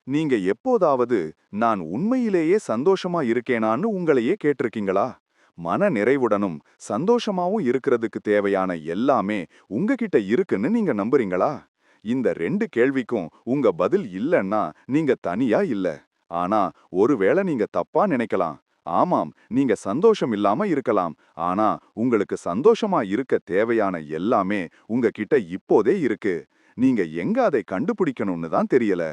நீங்க எப்போதாவது நான் உண்மையிலேயே சந்தோஷமா இருக்கேனான்னு உங்களையே கேட்டிருக்கீங்களா? மன நிறைவுடனும் சந்தோஷமாவும் இருக்கிறதுக்கு தேவையான எல்லாமே உங்ககிட்ட இருக்குன்னு நீங்க நம்புறீங்களா? இந்த 2 கேள்விக்கும் உங்க பதில் இல்லன்னா நீங்க தனியா இல்ல. ஆனா ஒருவேளை நீங்க தப்பா நினைக்கலாம். ஆமாம், நீங்க சந்தோஷம் இல்லாம இருக்கலாம். ஆனா உங்களுக்கு சந்தோஷமா இருக்க தேவையான எல்லாமே உங்ககிட்ட இப்போதே இருக்கு. நீங்க எங்க அதை கண்டுபிடிக்கணும்னு தான் தெரியல.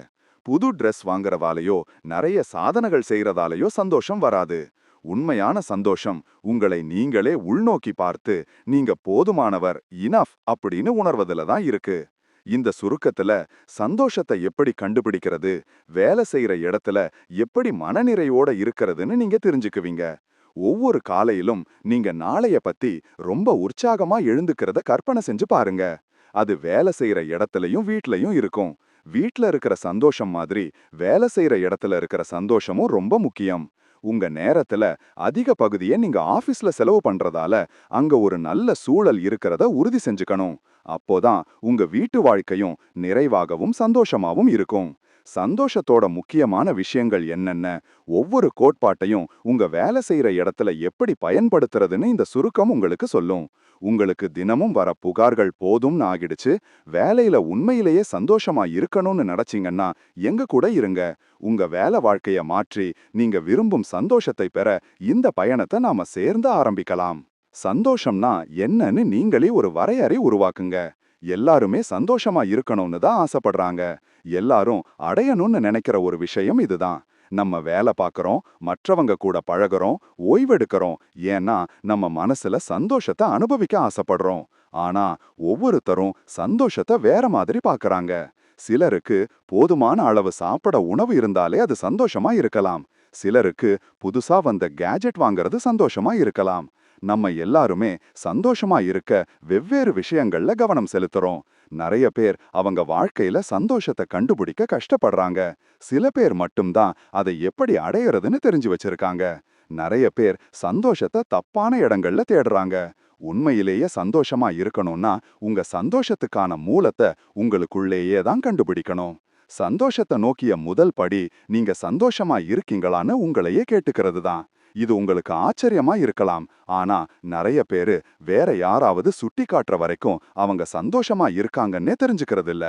புது ட்ரெஸ் வாங்குறதாலயோ நிறைய சாதனைகள் செய்யறதாலயோ சந்தோஷம் வராது. உண்மையான சந்தோஷம் உங்களை நீங்களே உள்நோக்கி பார்த்து நீங்க போதுமானவர், இனஃப் அப்படின்னு உணர்வதுல தான் இருக்கு. இந்த சுருக்கத்துல சந்தோஷத்தை எப்படி கண்டுபிடிக்கிறது, வேலை செய்யற இடத்துல எப்படி மனநிறைவோட இருக்கிறதுன்னு நீங்க தெரிஞ்சுக்குவீங்க. ஒவ்வொரு காலையிலும் நீங்க நாளைய பத்தி ரொம்ப உற்சாகமா எழுந்துக்கிறத கற்பனை செஞ்சு பாருங்க. அது வேலை செய்யற இடத்துலயும் வீட்லயும் இருக்கும். வீட்ல இருக்கிற சந்தோஷம் மாதிரி வேலை செய்யற இடத்துல இருக்கிற சந்தோஷமும் ரொம்ப முக்கியம். உங்க நேரத்துல அதிக பகுதியை நீங்க ஆபீஸ்ல செலவு பண்றதால அங்க ஒரு நல்ல சூழல் இருக்கிறத உறுதி செஞ்சுக்கணும். அப்போதான் உங்க வீட்டு வாழ்க்கையும் நிறைவாகவும் சந்தோஷமாவும் இருக்கும். சந்தோஷத்தோட முக்கியமான விஷயங்கள் என்னென்ன, ஒவ்வொரு கோட்பாட்டையும் உங்க வேலை செய்யற இடத்துல எப்படி பயன்படுத்துறதுன்னு இந்த சுருக்கம் உங்களுக்கு சொல்லும். உங்களுக்கு தினமும் வர புகார்கள் போதும்னு ஆகிடுச்சு, வேலையில உண்மையிலேயே சந்தோஷமா இருக்கணும்னு நினைச்சீங்கன்னா எங்க கூட இருங்க. உங்க வேலை வாழ்க்கைய மாற்றி நீங்க விரும்பும் சந்தோஷத்தை பெற இந்த பயணத்தை நாம சேர்ந்து ஆரம்பிக்கலாம். சந்தோஷம்னா என்னன்னு நீங்களே ஒரு வரையறை உருவாக்குங்க. எல்லாருமே சந்தோஷமா இருக்கணும்னு தான் ஆசைப்படுறாங்க. எல்லாரும் அடையணும்னு நினைக்கிற ஒரு விஷயம் இதுதான். நம்ம வேலை பார்க்கறோம், மற்றவங்க கூட பழகுறோம், ஓய்வெடுக்கிறோம். ஏன்னா நம்ம மனசுல சந்தோஷத்தை அனுபவிக்க ஆசைப்படுறோம். ஆனா ஒவ்வொருத்தரும் சந்தோஷத்தை வேற மாதிரி பார்க்கறாங்க. சிலருக்கு போதுமான அளவு சாப்பிட உணவு இருந்தாலே அது சந்தோஷமா இருக்கலாம். சிலருக்கு புதுசா வந்த கேஜெட் வாங்குறது சந்தோஷமா இருக்கலாம். நம்ம எல்லாருமே சந்தோஷமா இருக்க வெவ்வேறு விஷயங்கள்ல கவனம் செலுத்துறோம். நிறைய பேர் அவங்க வாழ்க்கையில சந்தோஷத்தை கண்டுபிடிக்க கஷ்டப்படுறாங்க. சில பேர் மட்டும்தான் அதை எப்படி அடையறதுன்னு தெரிஞ்சு வச்சிருக்காங்க. நிறைய பேர் சந்தோஷத்தை தப்பான இடங்கள்ல தேடுறாங்க. உண்மையிலேயே சந்தோஷமா இருக்கணும்னா உங்க சந்தோஷத்துக்கான மூலத்தை உங்களுக்குள்ளேயே தான் கண்டுபிடிக்கணும். சந்தோஷத்தை நோக்கிய முதல் படி நீங்க சந்தோஷமா இருக்கீங்களான்னு உங்களையே கேட்டுக்கிறது தான். இது உங்களுக்கு ஆச்சரியமா இருக்கலாம். ஆனா நிறைய பேரு வேற யாராவது சுட்டி காட்டுற வரைக்கும் அவங்க சந்தோஷமா இருக்காங்கன்னே தெரிஞ்சுக்கிறது இல்ல.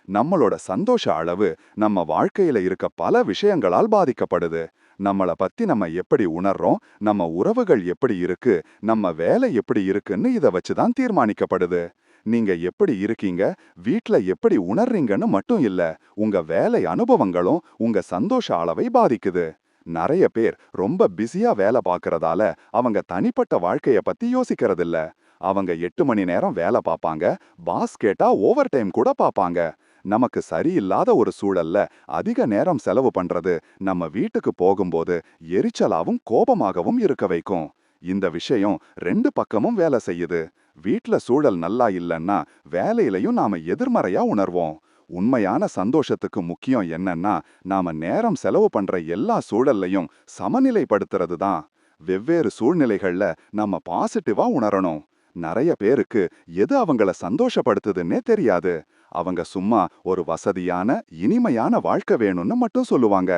நம்மளோட சந்தோஷ அளவு நம்ம வாழ்க்கையில இருக்க பல விஷயங்களால் பாதிக்கப்படுது. நம்மள பத்தி நம்ம எப்படி உணர்றோம், நம்ம உறவுகள் எப்படி இருக்கு, நம்ம வேலை எப்படி இருக்குன்னு இத வச்சுதான் தீர்மானிக்கப்படுது. நீங்க எப்படி இருக்கீங்க, வீட்ல எப்படி உணர்றீங்கன்னு மட்டும் இல்ல, உங்க வேலை அனுபவங்களும் உங்க சந்தோஷ அளவை பாதிக்குது. நிறைய பேர் ரொம்ப பிஸியா வேலை பார்க்கறதால அவங்க தனிப்பட்ட வாழ்க்கைய பத்தி யோசிக்கிறதில்ல. அவங்க 8 மணி நேரம் வேலை பார்ப்பாங்க, பாஸ் கேட்டா ஓவர் டைம் கூட பார்ப்பாங்க. நமக்கு சரியில்லாத ஒரு சூழல்ல அதிக நேரம் செலவு பண்றது நம்ம வீட்டுக்கு போகும்போது எரிச்சலாவும் கோபமாகவும் இருக்க வைக்கும். இந்த விஷயம் 2 பக்கமும் வேலை செய்யுது. வீட்ல சூழல் நல்லா இல்லன்னா வேலையிலையும் நாம எதிர்மறையா உணர்வோம். உண்மையான சந்தோஷத்துக்கு முக்கியம் என்னன்னா நாம நேரம் செலவு பண்ற எல்லா சூழல்லையும் சமநிலைப்படுத்துறது தான். வெவ்வேறு சூழ்நிலைகள்ல நம்ம பாசிட்டிவா உணரணும். நிறைய பேருக்கு எது அவங்கள சந்தோஷப்படுத்துதுன்னே தெரியாது. அவங்க சும்மா ஒரு வசதியான இனிமையான வாழ்க்கை வேணும்னு மட்டும் சொல்லுவாங்க.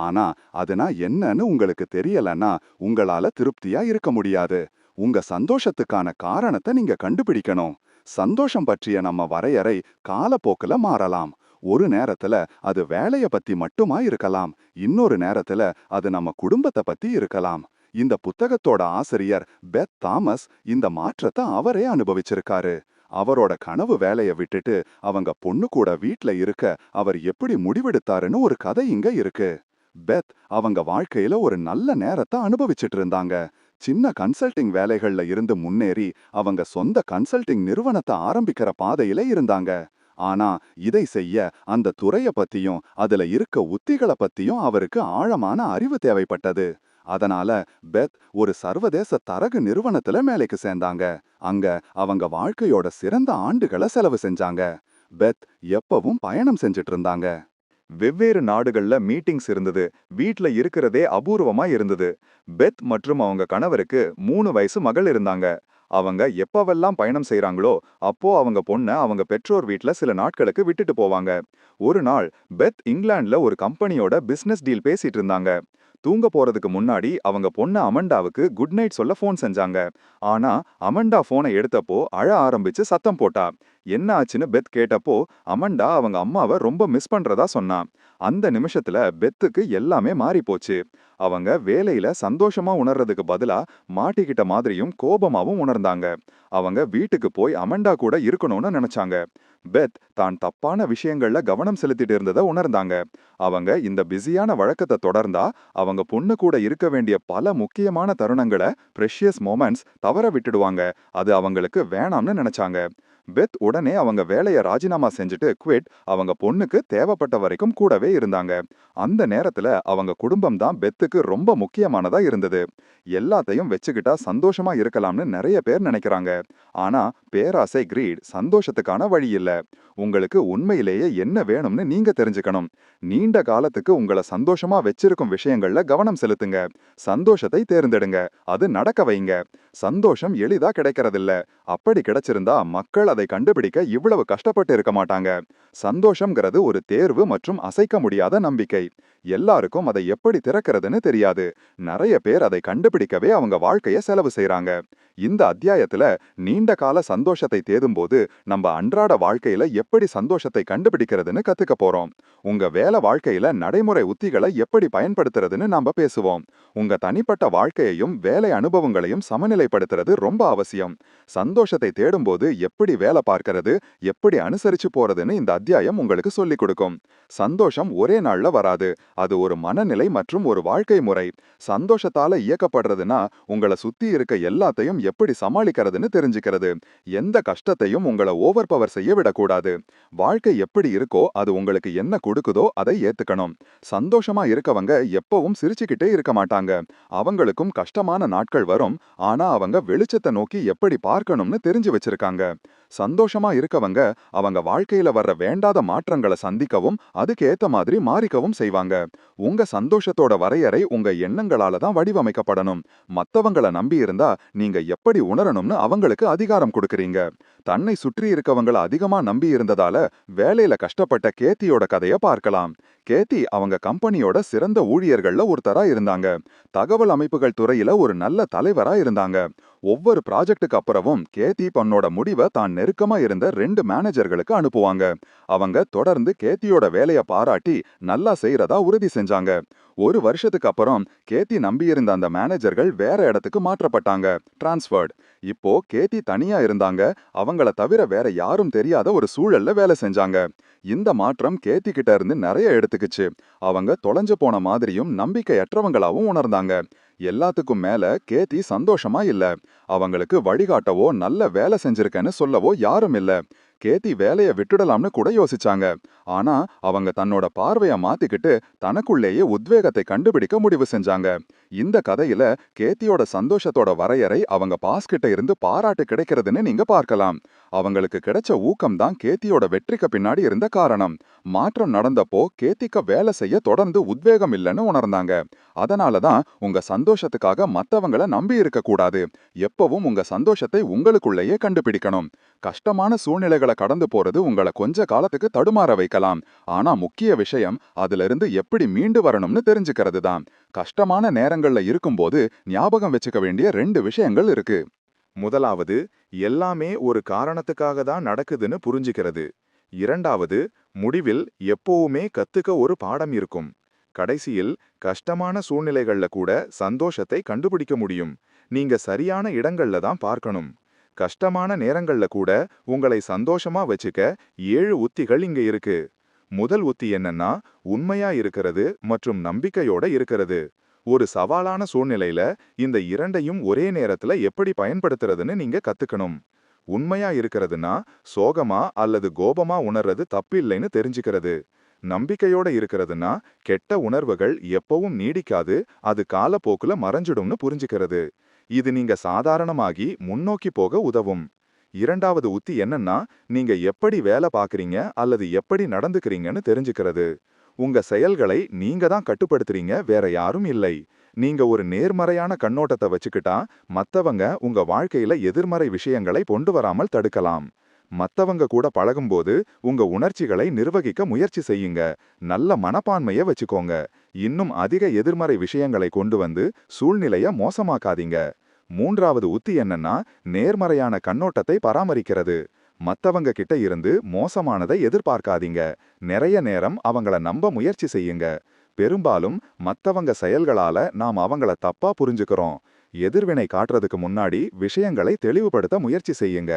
ஆனா அதுனா என்னன்னு உங்களுக்கு தெரியலன்னா உங்களால திருப்தியா இருக்க முடியாது. உங்க சந்தோஷத்துக்கான காரணத்தை நீங்க கண்டுபிடிக்கணும். சந்தோஷம் பற்றிய நம்ம வரையறை காலப்போக்குல மாறலாம். ஒரு நேரத்துல அது வேலைய பத்தி மட்டுமா இருக்கலாம், இன்னொரு நேரத்துல அது நம்ம குடும்பத்தை பத்தி இருக்கலாம். இந்த புத்தகத்தோட ஆசிரியர் பெத் தாமஸ் இந்த மாற்றத்தை அவரே அனுபவிச்சிருக்காரு. அவரோட கனவு வேலைய விட்டுட்டு அவங்க பொண்ணு கூட வீட்ல இருக்க அவர் எப்படி முடிவெடுத்தாருன்னு ஒரு கதை இங்க இருக்கு. பெத் அவங்க வாழ்க்கையில ஒரு நல்ல நேரத்தை அனுபவிச்சிட்டு இருந்தாங்க. சின்ன கன்சல்டிங் வேலைகள்ல இருந்து முன்னேறி அவங்க சொந்த கன்சல்டிங் நிறுவனத்தை ஆரம்பிக்கிற பாதையில இருந்தாங்க. ஆனா இதை செய்ய அந்த துறைய பத்தியும் அதுல இருக்க உத்திகளை பத்தியும் அவருக்கு ஆழமான அறிவு தேவைப்பட்டது. அதனால பெத் ஒரு சர்வதேச தரகு நிறுவனத்துல வேலைக்கு சேர்ந்தாங்க. அங்க அவங்க வாழ்க்கையோட சிறந்த ஆண்டுகளை செலவு செஞ்சாங்க. பெத் எப்பவும் பயணம் செஞ்சுட்டு இருந்தாங்க. வெவ்வேறு நாடுகள்ல மீட்டிங்ஸ் இருந்தது. வீட்ல இருக்கிறதே அபூர்வமா இருந்தது. பெத் மற்றும் அவங்க கணவருக்கு 3 வயசு மகள் இருந்தாங்க. அவங்க எப்பவெல்லாம் பயணம் செய்றாங்களோ அப்போ அவங்க பொண்ண அவங்க பெற்றோர் வீட்ல சில நாட்களுக்கு விட்டுட்டு போவாங்க. ஒரு நாள் பெத் இங்கிலாந்துல ஒரு கம்பெனியோட பிசினஸ் டீல் பேசிட்டு இருந்தாங்க. தூங்க போறதுக்கு முன்னாடி அவங்க பொண்ணு அமண்டாவுக்கு குட் நைட் சொல்ல ஃபோன் செஞ்சாங்க. ஆனா அமண்டா ஃபோனை எடுத்தப்போ அழ ஆரம்பிச்சு சத்தம் போட்டா. என்ன ஆச்சுன்னு பெத் கேட்டப்போ அமண்டா அவங்க அம்மாவை ரொம்ப மிஸ் பண்றதா சொன்னா. அந்த நிமிஷத்துல பெத்துக்கு எல்லாமே மாறி போச்சு. அவங்க வேலையில சந்தோஷமா உணர்றதுக்கு பதிலா மாட்டிக்கிட்ட மாதிரியும் கோபமாவும் உணர்ந்தாங்க. அவங்க வீட்டுக்கு போய் அமண்டா கூட இருக்கணும்னு நினைச்சாங்க. பெத் தான் தப்பான விஷயங்கள்ல கவனம் செலுத்திட்டு இருந்ததை உணர்ந்தாங்க. அவங்க இந்த பிஸியான வழக்கத்தை தொடர்ந்தா அவங்க பொண்ணு கூட இருக்க வேண்டிய பல முக்கியமான தருணங்களை, ப்ரெஷியஸ் மொமெண்ட்ஸ் தவற விட்டுடுவாங்க. அது அவங்களுக்கு வேணாம்னு நினைச்சாங்க. பெத் உடனே அவங்க வேலையை ராஜினாமா செஞ்சுட்டு அவங்க பொண்ணுக்கு தேவைப்பட்ட வரைக்கும் கூடவே இருந்தாங்க. அந்த நேரத்துல அவங்க குடும்பம் தான் பெத்துக்கு ரொம்ப முக்கியமானதா இருந்தது. எல்லாத்தையும் வச்சுக்கிட்டா சந்தோஷமா இருக்கலாம்னு நிறைய பேர் நினைக்கிறாங்க. ஆனா பேராசை கிரீட் சந்தோஷத்துக்கான வழி இல்ல. உங்களுக்கு உண்மையிலேயே என்ன வேணும்னு நீங்க தெரிஞ்சுக்கணும். நீண்ட காலத்துக்கு உங்களை சந்தோஷமா வச்சிருக்கும் விஷயங்கள்ல கவனம் செலுத்துங்க. சந்தோஷத்தை தேர்ந்தெடுங்க. அது நடக்க வைங்க. சந்தோஷம் எளிதா கிடைக்கிறதில்ல. அப்படி கிடைச்சிருந்தா மக்கள் அதை கண்டுபிடிக்க இவ்வளவு கஷ்டப்பட்டு இருக்க மாட்டாங்க. சந்தோஷம்ங்கிறது ஒரு தேர்வு மற்றும் அசைக்க முடியாத நம்பிக்கை. எல்லாருக்கும் அதை எப்படி திறக்கிறதுன்னு தெரியாது. நிறைய பேர் அதை கண்டுபிடிக்கவே அவங்க வாழ்க்கைய செலவு செய்றாங்க. இந்த அத்தியாயத்துல நீண்ட கால சந்தோஷத்தை தேடும்போது நம்ம அன்றாட வாழ்க்கையில எப்படி சந்தோஷத்தை கண்டுபிடிக்கிறதுன்னு கத்துக்க போறோம். உங்க வேலை வாழ்க்கையில நடைமுறை உத்திகளை எப்படி பயன்படுத்துறதுன்னு நாம பேசுவோம். உங்க தனிப்பட்ட வாழ்க்கையையும் வேலை அனுபவங்களையும் சமநிலைப்படுத்துறது ரொம்ப அவசியம். சந்தோஷத்தை தேடும்போது எப்படி வேலை பார்க்கிறது, எப்படி அனுசரிச்சு போறதுன்னு இந்த அத்தியாயம் உங்களுக்கு சொல்லிக் கொடுக்கும். சந்தோஷம் ஒரே நாள்ல வராது. அது ஒரு மனநிலை மற்றும் ஒரு வாழ்க்கை முறை. சந்தோஷத்தால இயக்கப்படுறதுன்னா உங்களை சுத்தி இருக்க எல்லாத்தையும் எப்படி சமாளிக்கிறதுன்னு தெரிஞ்சுக்கிறது. எந்த கஷ்டத்தையும் உங்களை ஓவர் பவர் செய்ய விடக்கூடாது. வாழ்க்கை எப்படி இருக்கோ அது உங்களுக்கு என்ன கொடுக்குதோ அதை ஏத்துக்கணும். சந்தோஷமா இருக்கவங்க எப்பவும் சிரிச்சுக்கிட்டே இருக்க மாட்டாங்க. அவங்களுக்கும் கஷ்டமான நாட்கள் வரும். ஆனா அவங்க வெளிச்சத்தை நோக்கி எப்படி பார்க்கணும்னு தெரிஞ்சு வச்சிருக்காங்க. சந்தோஷமா இருக்கவங்க அவங்க வாழ்க்கையில வர்ற வேண்டாத மாற்றங்களை சந்திக்கவும் அதுக்கு ஏத்த மாதிரி மாறிக்கவும் செய்வாங்க. உங்க சந்தோஷத்தோட வரையறை உங்க எண்ணங்களால தான் வடிவமைக்கப்படணும். மத்தவங்கள நம்பி இருந்தா நீங்க எப்படி உணரணும்னு அவங்களுக்கு அதிகாரம் கொடுக்கறீங்க. தன்னை சுற்றி இருக்கவங்கள அதிகமா நம்பி இருந்ததால வேலையில கஷ்டப்பட்ட கேத்தியோட கதைய பார்க்கலாம். கேத்தி அவங்க கம்பெனியோட சிறந்த ஊழியர்கள்ல ஒருத்தரா இருந்தாங்க. தகவல் அமைப்புகள் துறையில ஒரு நல்ல தலைவரா இருந்தாங்க. ஒவ்வொரு ப்ராஜெக்டுக்கு அப்புறமும் கேத்தி தன்னோட முடிவை தான் நெருக்கமா இருந்த 2 மேனேஜர்களுக்கு அனுப்புவாங்க. அவங்க தொடர்ந்து கேத்தியோட வேலைய பாராட்டி நல்லா செய்யறதா உறுதி செஞ்சாங்க. ஒரு வருஷத்துக்கு அப்புறம் கேத்தி நம்பியிருந்த அந்த மேனேஜர்கள் வேற இடத்துக்கு மாற்றப்பட்டாங்க. டிரான்ஸ்ஃபர்ட். இப்போ கேத்தி தனியா இருந்தாங்க. அவங்கள தவிர வேற யாரும் தெரியாத ஒரு சூழல்ல வேலை செஞ்சாங்க. இந்த மாற்றம் கேத்தி கிட்ட இருந்து நிறைய எடுத்துக்கிச்சு. அவங்க தொலைஞ்சு போன மாதிரியும் நம்பிக்கையற்றவங்களாவும் உணர்ந்தாங்க. எல்லாத்துக்கும் மேல கேத்தி சந்தோஷமா இல்ல. அவங்களுக்கு வழிகாட்டவோ நல்ல வேலை செஞ்சிருக்கேன்னு சொல்லவோ யாரும் இல்ல. கேத்தி வேலைய விட்டுடலாம்னு கூட யோசிச்சாங்க. ஆனா அவங்க தன்னோட பார்வைய மாத்திக்கிட்டு தனக்குள்ளேயே உத்வேகத்தை கண்டுபிடிக்க முடிவு செஞ்சாங்க. இந்த கதையில கேத்தியோட சந்தோஷத்தோட வரையறை அவங்க பாஸ் கிட்ட இருந்து பாராட்டு கிடைக்கிறதுன்னு நீங்க பார்க்கலாம். அவங்களுக்கு கிடைச்ச ஊக்கம் தான் கேத்தியோட வெற்றிக்கு பின்னாடி இருந்த காரணம். மாற்றம் நடந்தப்போ கேத்திக்க வேலை செய்ய தொடர்ந்து உத்வேகம் இல்லைன்னு உணர்ந்தாங்க. அதனாலதான் உங்க சந்தோஷத்துக்காக மத்தவங்கள நம்பி இருக்க கூடாது. எப்பவும் உங்க சந்தோஷத்தை உங்களுக்குள்ளேயே கண்டுபிடிக்கணும். கஷ்டமான சூழ்நிலைகளை கடந்து போறது உங்களை கொஞ்ச காலத்துக்கு தடுமாற வைக்கலாம். ஆனா முக்கிய விஷயம் அதுல இருந்து எப்படி மீண்டு வரணும்னு தெரிஞ்சுக்கிறது தான். கஷ்டமான நேரங்கள்ல இருக்கும்போது ஞாபகம் வச்சுக்க வேண்டிய 2 விஷயங்கள் இருக்கு. முதலாவது, எல்லாமே ஒரு காரணத்துக்காக தான் நடக்குதுன்னு புரிஞ்சுக்கிறது. இரண்டாவது, முடிவில் எப்பவுமே கத்துக்க ஒரு பாடம் இருக்கும். கடைசியில் கஷ்டமான சூழ்நிலைகள்ல கூட சந்தோஷத்தை கண்டுபிடிக்க முடியும். நீங்க சரியான இடங்கள்ல தான் பார்க்கணும். கஷ்டமான நேரங்கள்ல கூட உங்களை சந்தோஷமா வச்சுக்க 7 உத்திகள் இங்க இருக்கு. முதல் உத்தி என்னன்னா, உண்மையா இருக்கிறது மற்றும் நம்பிக்கையோட இருக்கிறது. ஒரு சவாலான சூழ்நிலையில இந்த இரண்டையும் ஒரே நேரத்துல எப்படி பயன்படுத்துறதுன்னு நீங்க கத்துக்கணும். உண்மையா இருக்கிறதுனா சோகமா அல்லது கோபமா உணர்றது தப்பில்லைன்னு தெரிஞ்சுக்கிறது. நம்பிக்கையோட இருக்கிறதுனா கெட்ட உணர்வுகள் எப்பவும் நீடிக்காது, அது காலப்போக்குல மறைஞ்சிடும்னு புரிஞ்சுக்கிறது. இது நீங்க சாதாரணமாகி முன்னோக்கி போக உதவும். இரண்டாவது உத்தி என்னன்னா, நீங்க எப்படி வேலை பார்க்கறீங்க அல்லது எப்படி நடந்துக்கிறீங்கன்னு தெரிஞ்சுக்கிறது. உங்க செயல்களை நீங்க தான் கட்டுப்படுத்துறீங்க, வேற யாரும் இல்லை. நீங்க ஒரு நேர்மறையான கண்ணோட்டத்தை வச்சுக்கிட்டா மத்தவங்க உங்க வாழ்க்கையில எதிர்மறை விஷயங்களை கொண்டு வராமல் தடுக்கலாம். மத்தவங்க கூட பழகும்போது உங்க உணர்ச்சிகளை நிர்வகிக்க முயற்சி செய்யுங்க. நல்ல மனப்பான்மைய வச்சுக்கோங்க. இன்னும் அதிக எதிர்மறை விஷயங்களை கொண்டு வந்து சூழ்நிலைய மோசமாக்காதீங்க. மூன்றாவது உத்தி என்னன்னா, நேர்மறையான கண்ணோட்டத்தை பராமரிக்கிறது. மத்தவங்க கிட்ட இருந்து மோசமானதை எதிர்பார்க்காதீங்க. நிறைய நேரம் அவங்கள நம்ப முயற்சி செய்யுங்க. பெரும்பாலும் மத்தவங்க செயல்களால நாம் அவங்கள தப்பா புரிஞ்சுக்கிறோம். எதிர்வினை காட்டுறதுக்கு முன்னாடி விஷயங்களை தெளிவுபடுத்த முயற்சி செய்யுங்க.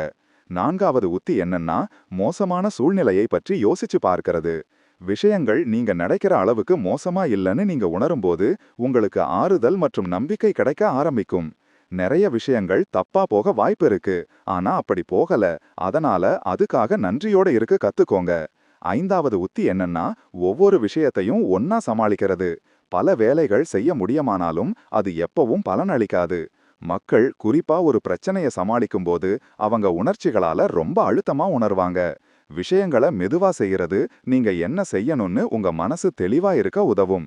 நான்காவது உத்தி என்னன்னா, மோசமான சூழ்நிலையை பற்றி யோசிச்சு பார்க்கிறது. விஷயங்கள் நீங்க நினைக்கிற அளவுக்கு மோசமா இல்லைன்னு நீங்க உணரும்போது உங்களுக்கு ஆறுதல் மற்றும் நம்பிக்கை கிடைக்க ஆரம்பிக்கும். நிறைய விஷயங்கள் தப்பா போக வாய்ப்பு இருக்கு, ஆனா அப்படி போகல. அதனால அதுக்காக நன்றியோட இருக்க கத்துக்கோங்க. ஐந்தாவது உத்தி என்னன்னா, ஒவ்வொரு விஷயத்தையும் ஒன்னா சமாளிக்கிறது. பல வேலைகள் செய்ய முடியுமானாலும் அது எப்பவும் பலனளிக்காது. மக்கள் குறிப்பா ஒரு பிரச்சனையை சமாளிக்கும் போது அவங்க உணர்ச்சிகளால ரொம்ப அழுத்தமா உணர்வாங்க. விஷயங்களை மெதுவா செய்யறது நீங்க என்ன செய்யணும்னு உங்க மனசு தெளிவா இருக்க உதவும்.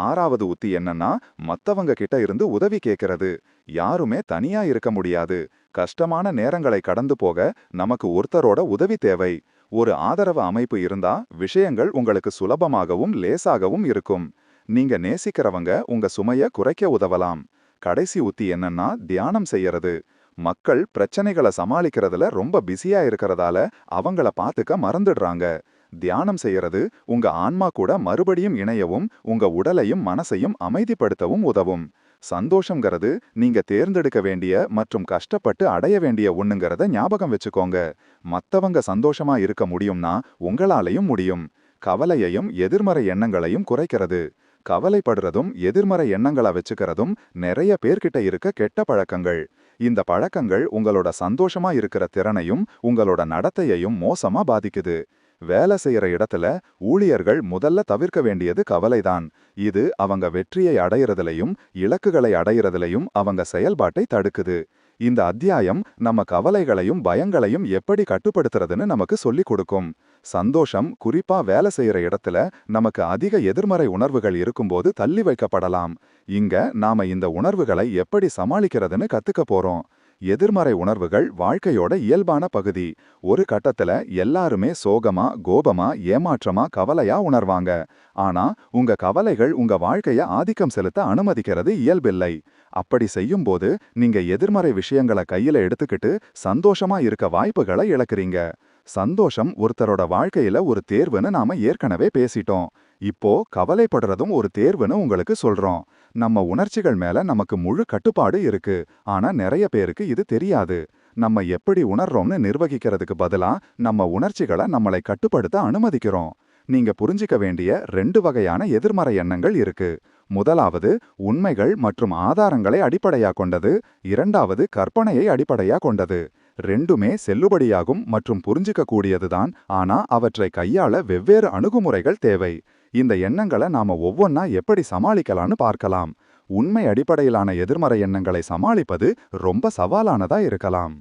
ஆறாவது உத்தி என்னன்னா, மத்தவங்க கிட்ட இருந்து உதவி கேட்கறது. யாருமே தனியா இருக்க முடியாது. கஷ்டமான நேரங்களை கடந்து போக நமக்கு ஒருத்தரோட உதவி தேவை. ஒரு ஆதரவு அமைப்பு இருந்தா விஷயங்கள் உங்களுக்கு சுலபமாகவும் லேசாகவும் இருக்கும். நீங்க நேசிக்கிறவங்க உங்க சுமைய குறைக்க உதவலாம். கடைசி உத்தி என்னன்னா, தியானம் செய்யறது. மக்கள் பிரச்சனைகளை சமாளிக்கிறதுல ரொம்ப பிஸியா இருக்கிறதால அவங்கள பாத்துக்க மறந்துடுறாங்க. தியானம் செய்யறது உங்க ஆன்மா கூட மறுபடியும் இணையவும் உங்க உடலையும் மனசையும் அமைதிப்படுத்தவும் உதவும். சந்தோஷங்கிறது நீங்க தேர்ந்தெடுக்க வேண்டிய மற்றும் கஷ்டப்பட்டு அடைய வேண்டிய ஒண்ணுங்கிறத ஞாபகம் வச்சுக்கோங்க. மத்தவங்க சந்தோஷமா இருக்க முடியும்னா உங்களாலையும் முடியும். கவலையையும் எதிர்மறை எண்ணங்களையும் குறைக்கிறது. கவலைப்படுறதும் எதிர்மறை எண்ணங்களை வச்சுக்கிறதும் நிறைய பேர்கிட்ட இருக்க கெட்ட பழக்கங்கள். இந்த பழக்கங்கள் உங்களோட சந்தோஷமா இருக்கிற திறனையும் உங்களோட நடத்தையையும் மோசமா பாதிக்குது. வேலை செய்யற இடத்துல ஊழியர்கள் முதல்ல தவிர்க்க வேண்டியது கவலைதான். இது அவங்க வெற்றியை அடையிறதுலையும் இலக்குகளை அடையிறதுலையும் அவங்க செயல்பாட்டை தடுக்குது. இந்த அத்தியாயம் நம்ம கவலைகளையும் பயங்களையும் எப்படி கட்டுப்படுத்துறதுன்னு நமக்கு சொல்லிக் கொடுக்கும். சந்தோஷம் குறிப்பா வேலை செய்யற இடத்துல நமக்கு அதிக எதிர்மறை உணர்வுகள் இருக்கும்போது தள்ளி வைக்கப்படலாம். இங்க நாம இந்த உணர்வுகளை எப்படி சமாளிக்கிறதுன்னு கத்துக்க போறோம். எதிர்மறை உணர்வுகள் வாழ்க்கையோட இயல்பான பகுதி. ஒரு கட்டத்துல எல்லாருமே சோகமா, கோபமா, ஏமாற்றமா, கவலையா உணர்வாங்க. ஆனா உங்க கவலைகள் உங்க வாழ்க்கைய ஆதிக்கம் செலுத்த அனுமதிக்கிறது இயல்பில்லை. அப்படி செய்யும்போது நீங்க எதிர்மறை விஷயங்களை கையில எடுத்துக்கிட்டு சந்தோஷமா இருக்க வாய்ப்புகளை இழக்கிறீங்க. சந்தோஷம் ஒருத்தரோட வாழ்க்கையில ஒரு தேர்வுன்னு நாம ஏற்கனவே பேசிட்டோம். இப்போ கவலைப்படுறதும் ஒரு தேர்வுன்னு உங்களுக்கு சொல்றோம். நம்ம உணர்ச்சிகள் மேல நமக்கு முழு கட்டுப்பாடு இருக்கு. ஆனா நிறைய பேருக்கு இது தெரியாது. நம்ம எப்படி உணர்றோம்னு நிர்வகிக்கிறதுக்கு பதிலா நம்ம உணர்ச்சிகளை நம்மளை கட்டுப்படுத்த அனுமதிக்கிறோம். நீங்க புரிஞ்சிக்க வேண்டிய 2 வகையான எதிர்மறை எண்ணங்கள் இருக்கு. முதலாவது உண்மைகள் மற்றும் ஆதாரங்களை அடிப்படையா கொண்டது. இரண்டாவது கற்பனையை அடிப்படையா கொண்டது. ரெண்டுமே செல்லுபடியாகும் மற்றும் புரிஞ்சிக்க கூடியதுதான். ஆனா அவற்றை கையாள வெவ்வேறு அணுகுமுறைகள் தேவை. இந்த எண்ணங்களை நாம ஒவ்வொன்னா எப்படி சமாளிக்கலாம்னு பார்க்கலாம். உண்மை அடிப்படையிலான எதிர்மறை எண்ணங்களை சமாளிப்பது ரொம்ப சவாலானதா இருக்கலாம்.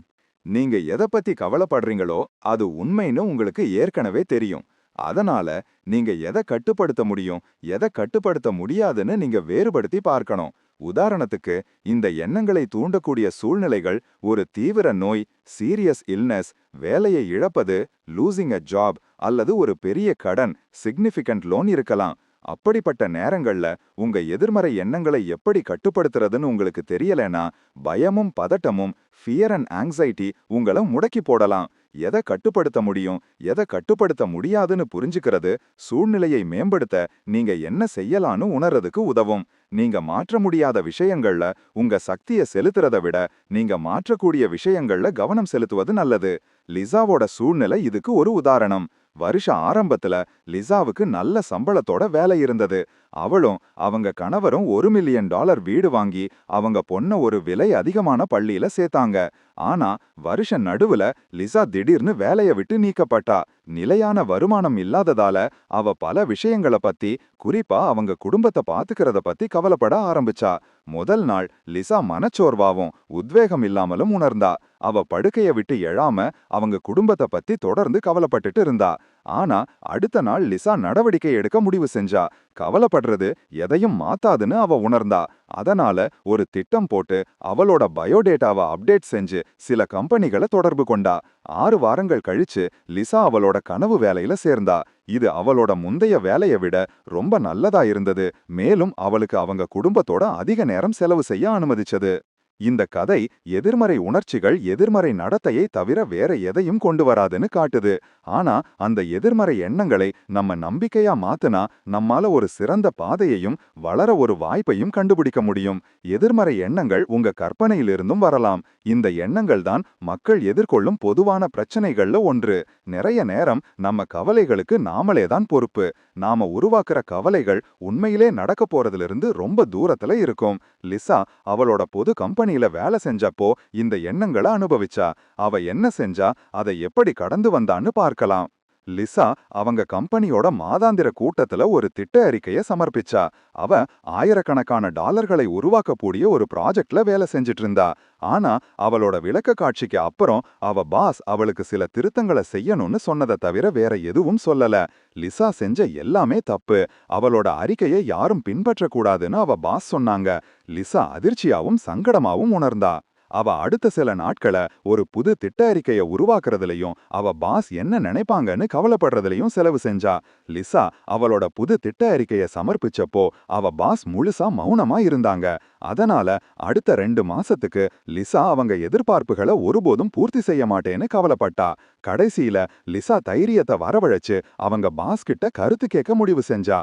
நீங்க எதை பத்தி கவலைப்படுறீங்களோ அது உண்மைன்னு உங்களுக்கு ஏற்கனவே தெரியும். அதனால நீங்க எதை கட்டுப்படுத்த முடியும், எதை கட்டுப்படுத்த முடியாதுன்னு நீங்க வேறுபடுத்தி பார்க்கணும். உதாரணத்துக்கு, இந்த எண்ணங்களை தூண்டக்கூடிய சூழ்நிலைகள் ஒரு தீவிர நோய், சீரியஸ் இல்னஸ், வேலையை இழப்பது, லூசிங் அ ஜாப் அல்லது ஒரு பெரிய கடன், சிக்னிஃபிகண்ட் லோன் இருக்கலாம். அப்படிப்பட்ட நேரங்கள்ல உங்க எதிர்மறை எண்ணங்களை எப்படி கட்டுப்படுத்துறதுன்னு உங்களுக்கு தெரியலனா, பயமும் பதட்டமும், ஃபியர் அண்ட் ஆங்ஸைட்டி உங்களை முடக்கி போடலாம். எதை கட்டுப்படுத்த முடியும், எதை கட்டுப்படுத்த முடியாதுன்னு புரிஞ்சுக்கிறது சூழ்நிலையை மேம்படுத்த நீங்க என்ன செய்யலான்னு உணர்றதுக்கு உதவும். நீங்க மாற்ற முடியாத விஷயங்கள்ல உங்க சக்தியை செலுத்துறதை விட நீங்க மாற்றக்கூடிய விஷயங்கள்ல கவனம் செலுத்துவது நல்லது. லிசாவோட சூழ்நிலை இதுக்கு ஒரு உதாரணம். வருஷ ஆரம்பத்துல லிசாவுக்கு நல்ல சம்பளத்தோட வேலை இருந்தது. அவளும் அவங்க கணவரும் $1 மில்லியன் வீடு வாங்கி அவங்க பொண்ண ஒரு விலை அதிகமான பள்ளியில சேர்த்தாங்க. ஆனா வருஷ நடுவுல லிசா திடீர்னு வேலைய விட்டு நீக்கப்பட்டா. நிலையான வருமானம் இல்லாததால அவ பல விஷயங்கள பத்தி, குறிப்பா அவங்க குடும்பத்தை பாத்துக்கிறத பத்தி கவலைப்பட ஆரம்பிச்சா. முதல் நாள் லிசா மனச்சோர்வாவும் உத்வேகம் இல்லாமலும் உணர்ந்தா. அவ படுக்கைய விட்டு எழாம அவங்க குடும்பத்தை பத்தி தொடர்ந்து கவலைப்பட்டுட்டு இருந்தா. ஆனா அடுத்த நாள் லிசா நடவடிக்கை எடுக்க முடிவு செஞ்சா. கவலைப்படுறது எதையும் மாத்தாதுன்னு அவ உணர்ந்தா. அதனால ஒரு திட்டம் போட்டு அவளோட பயோடேட்டாவை அப்டேட் செஞ்சு சில கம்பெனிகளை தொடர்பு கொண்டா. 6 வாரங்கள் கழிச்சு லிசா அவளோட கனவு வேலையில சேர்ந்தா. இது அவளோட முந்தைய வேலையை விட ரொம்ப நல்லதா இருந்தது. மேலும் அவளுக்கு அவங்க குடும்பத்தோட அதிக நேரம் செலவு செய்ய அனுமதிச்சது. இந்த கதை எதிர்மறை உணர்ச்சிகள் எதிர்மறை நடத்தையை தவிர வேற எதையும் கொண்டு வராதுன்னு காட்டுது. ஆனா அந்த எதிர்மறை எண்ணங்களை நம்ம நம்பிக்கையா மாத்துனா நம்மால ஒரு சிறந்த பாதையையும் வளர ஒரு வாய்ப்பையும் கண்டுபிடிக்க முடியும். எதிர்மறை எண்ணங்கள் உங்க கற்பனையிலிருந்தும் வரலாம். இந்த எண்ணங்கள் தான் மக்கள் எதிர்கொள்ளும் பொதுவான பிரச்சனைகள்ல ஒன்று. நிறைய நேரம் நம்ம கவலைகளுக்கு நாமளே தான் பொறுப்பு. நாம உருவாக்குற கவலைகள் உண்மையிலே நடக்க போறதிலிருந்து ரொம்ப தூரத்துல இருக்கும். லிசா அவளோட பொது கம்பெனியில வேலை செஞ்சப்போ இந்த எண்ணங்களை அனுபவிச்சா. அவ என்ன செஞ்சா, அதை எப்படி கடந்து வந்தான்னு பார்க்கலாம். லிசா அவங்க கம்பெனியோட மாதாந்திர கூட்டத்துல ஒரு திட்ட அறிக்கையை சமர்ப்பிச்சா. அவ ஆயிரக்கணக்கான டாலர்களை உருவாக்கக்கூடிய ஒரு ப்ராஜெக்ட்ல வேலை செஞ்சிட்டு இருந்தா. ஆனா அவளோட விளக்க காட்சிக்கு அப்புறம் அவ பாஸ் அவளுக்கு சில திருத்தங்களை செய்யணும்னு சொன்னதை தவிர வேற எதுவும் சொல்லல. லிசா செஞ்ச எல்லாமே தப்பு. அவளோட அறிக்கையை யாரும் பின்பற்றக்கூடாதுன்னு அவ பாஸ் சொன்னாங்க. லிசா அதிர்ச்சியாவும் சங்கடமாவும் உணர்ந்தா. அவ அடுத்த சில நாட்கள ஒரு புது திட்ட அறிக்கையை உருவாக்குறதுலயும் அவ பாஸ் என்ன நினைப்பாங்கன்னு கவலைப்படுறதுலயும் செலவு செஞ்சா. லிசா அவளோட புது திட்ட அறிக்கையை சமர்ப்பிச்சப்போ அவ பாஸ் முழுசா மௌனமா இருந்தாங்க. அதனால அடுத்த 2 மாசத்துக்கு லிசா அவங்க எதிர்பார்ப்புகளை ஒருபோதும் பூர்த்தி செய்ய மாட்டேன்னு கவலைப்பட்டா. கடைசியில லிசா தைரியத்தை வரவழைச்சு அவங்க பாஸ் கிட்ட கருத்து கேட்க முடிவு செஞ்சா.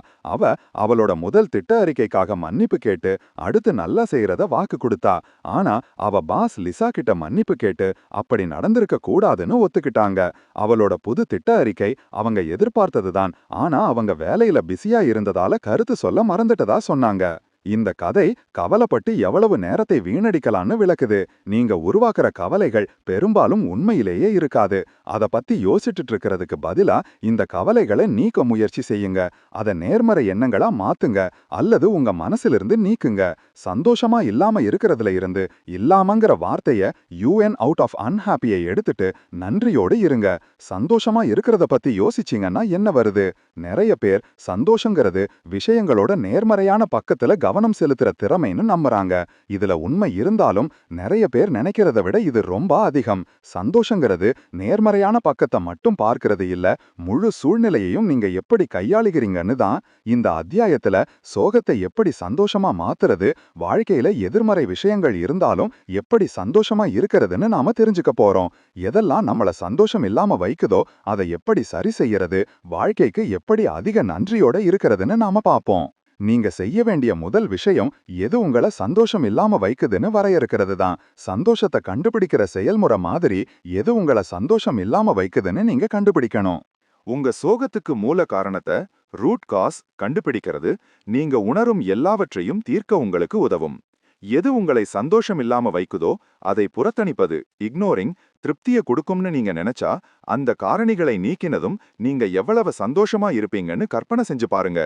அவளோட முதல் திட்ட அறிக்கைக்காக மன்னிப்பு கேட்டு அடுத்து நல்லா செய்யறத வாக்கு கொடுத்தா. ஆனா அவ பாஸ் லிசா கிட்ட மன்னிப்பு கேட்டு அப்படி நடந்திருக்க கூடாதுன்னு ஒத்துக்கிட்டாங்க. அவளோட புது திட்ட அறிக்கை அவங்க எதிர்பார்த்ததுதான். ஆனா அவங்க வேலையில பிஸியா இருந்ததால கருத்து சொல்ல மறந்துட்டதா சொன்னாங்க. இந்த கதை கவலைப்பட்டு எவ்வளவு நேரத்தை வீணடிக்கலான்னு விளக்குது. நீங்க உருவாக்குற கவலைகள் பெரும்பாலும் உண்மையிலேயே இருக்காது. அத பத்தி யோசிச்சுட்டு இருக்கிறதுக்கு பதிலா இந்த கவலைகளை நீக்க முயற்சி செய்யுங்க. அத நேர்மறை எண்ணங்களா மாத்துங்க அல்லது உங்க மனசிலிருந்து நீக்குங்க. சந்தோஷமா இல்லாம இருக்கிறதுல இருந்து இல்லாமங்கிற வார்த்தைய UN அவுட் ஆஃப் அன்ஹாப்பியை எடுத்துட்டு நன்றியோடு இருங்க. சந்தோஷமா இருக்கிறத பத்தி யோசிச்சீங்கன்னா என்ன வருது? நிறைய பேர் சந்தோஷங்கிறது விஷயங்களோட நேர்மறையான பக்கத்துல கவனம் செலுத்துற திறமைன்னு நம்புறாங்க. இதுல உண்மை இருந்தாலும் நிறைய பேர் நினைக்கிறத விட இது ரொம்ப அதிகம். சந்தோஷங்கிறது நேர்மறையான பக்கத்தை மட்டும் பார்க்கிறது இல்ல, முழு சூழ்நிலையையும் நீங்க எப்படி கையாளுகிறீங்கன்னு தான். இந்த அத்தியாயத்துல சோகத்தை எப்படி சந்தோஷமா மாத்துறது, வாழ்க்கையில எதிர்மறை விஷயங்கள் இருந்தாலும் எப்படி சந்தோஷமா இருக்கிறதுன்னு நாம தெரிஞ்சுக்க போறோம். எதெல்லாம் நம்மள சந்தோஷம் இல்லாம வைக்குதோ அதை எப்படி சரி செய்யறது, வாழ்க்கைக்கு எப்படி அதிக நன்றியோட இருக்கிறதுன்னு நாம பார்ப்போம். நீங்க செய்ய வேண்டிய முதல் விஷயம் எது உங்கள சந்தோஷம் இல்லாம வைக்குதுன்னு வரையறுக்கிறது தான். சந்தோஷத்தை கண்டுபிடிக்கிற செயல்முறை மாதிரி எது உங்கள சந்தோஷம் இல்லாம வைக்குதுன்னு நீங்க கண்டுபிடிக்கணும். உங்க சோகத்துக்கு மூல காரணத்தை ரூட் காஸ் கண்டுபிடிக்கிறது நீங்க உணரும் எல்லாவற்றையும் தீர்க்க உங்களுக்கு உதவும். எது உங்களை சந்தோஷம் இல்லாம வைக்குதோ அதை புறத்தணிப்பது இக்னோரிங் திருப்திய கொடுக்கும்னு நீங்க நினைச்சா அந்த காரணிகளை நீக்கினதும் நீங்க எவ்வளவு சந்தோஷமா இருப்பீங்கன்னு கற்பனை செஞ்சு பாருங்க.